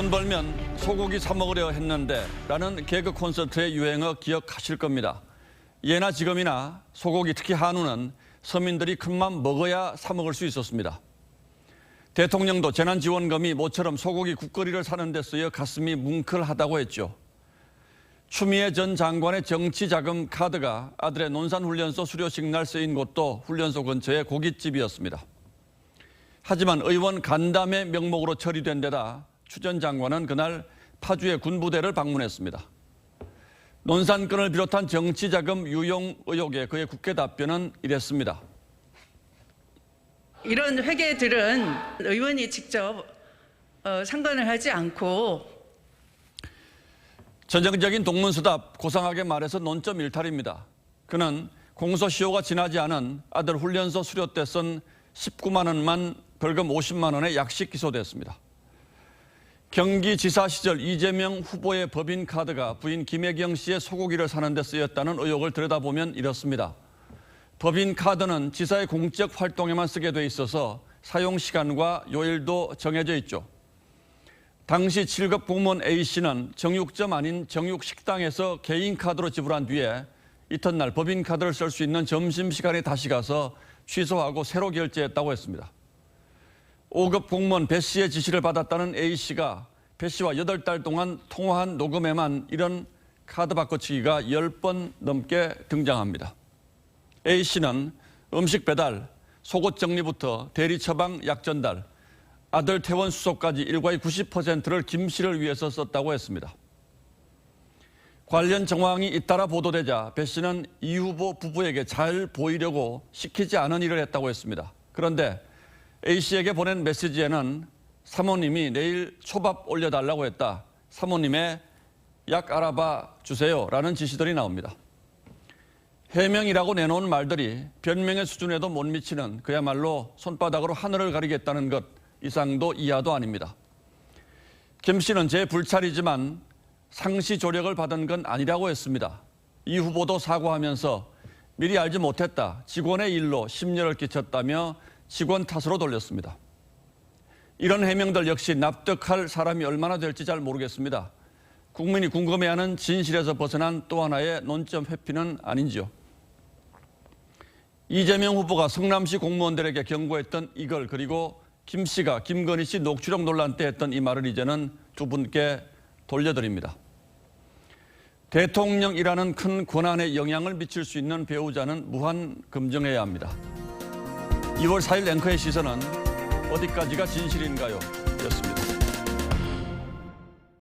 돈 벌면 소고기 사 먹으려 했는데 라는 개그 콘서트의 유행어 기억하실 겁니다. 예나 지금이나 소고기, 특히 한우는 서민들이 큰맘 먹어야 사 먹을 수 있었습니다. 대통령도 재난지원금이 모처럼 소고기 국거리를 사는 데 쓰여 가슴이 뭉클하다고 했죠. 추미애 전 장관의 정치자금 카드가 아들의 논산훈련소 수료식 날 쓰인 곳도 훈련소 근처의 고깃집이었습니다. 하지만 의원 간담회 명목으로 처리된 데다 추 전 장관은 그날 파주의 군부대를 방문했습니다. 논산건을 비롯한 정치자금 유용 의혹에 그의 국회 답변은 이랬습니다. 이런 회계들은 의원이 직접 상관을 하지 않고 전형적인 동문서답, 고상하게 말해서 논점 일탈입니다. 그는 공소시효가 지나지 않은 아들 훈련소 수료 때 쓴 19만 원만 벌금 50만 원에 약식 기소됐습니다. 경기지사 시절 이재명 후보의 법인카드가 부인 김혜경 씨의 소고기를 사는 데 쓰였다는 의혹을 들여다보면 이렇습니다. 법인카드는 지사의 공적 활동에만 쓰게 돼 있어서 사용 시간과 요일도 정해져 있죠. 당시 7급 공무원 A씨는 정육점 아닌 정육식당에서 개인 카드로 지불한 뒤에 이튿날 법인카드를 쓸 수 있는 점심시간에 다시 가서 취소하고 새로 결제했다고 했습니다. 5급 공무원 배 씨의 지시를 받았다는 A씨가 배 씨와 8달 동안 통화한 녹음에만 이런 카드 바꿔치기가 10번 넘게 등장합니다. A씨는 음식 배달, 속옷 정리부터 대리 처방, 약 전달, 아들 퇴원 수속까지 일과의 90%를 김 씨를 위해서 썼다고 했습니다. 관련 정황이 잇따라 보도되자 배 씨는 이 후보 부부에게 잘 보이려고 시키지 않은 일을 했다고 했습니다. 그런데 A씨에게 보낸 메시지에는 사모님이 내일 초밥 올려달라고 했다. 사모님의 약 알아봐 주세요. 라는 지시들이 나옵니다. 해명이라고 내놓은 말들이 변명의 수준에도 못 미치는 그야말로 손바닥으로 하늘을 가리겠다는 것 이상도 이하도 아닙니다. 김 씨는 제 불찰이지만 상시 조력을 받은 건 아니라고 했습니다. 이 후보도 사과하면서 미리 알지 못했다. 직원의 일로 심려를 끼쳤다며 직원 탓으로 돌렸습니다. 이런 해명들 역시 납득할 사람이 얼마나 될지 잘 모르겠습니다. 국민이 궁금해하는 진실에서 벗어난 또 하나의 논점 회피는 아닌지요. 이재명 후보가 성남시 공무원들에게 경고했던 이걸, 그리고 김 씨가 김건희 씨 녹취록 논란 때 했던 이 말을 이제는 두 분께 돌려드립니다. 대통령이라는 큰 권한에 영향을 미칠 수 있는 배우자는 무한 검증해야 합니다. 2월 4일 앵커의 시선은 어디까지가 진실인가요? 였습니다.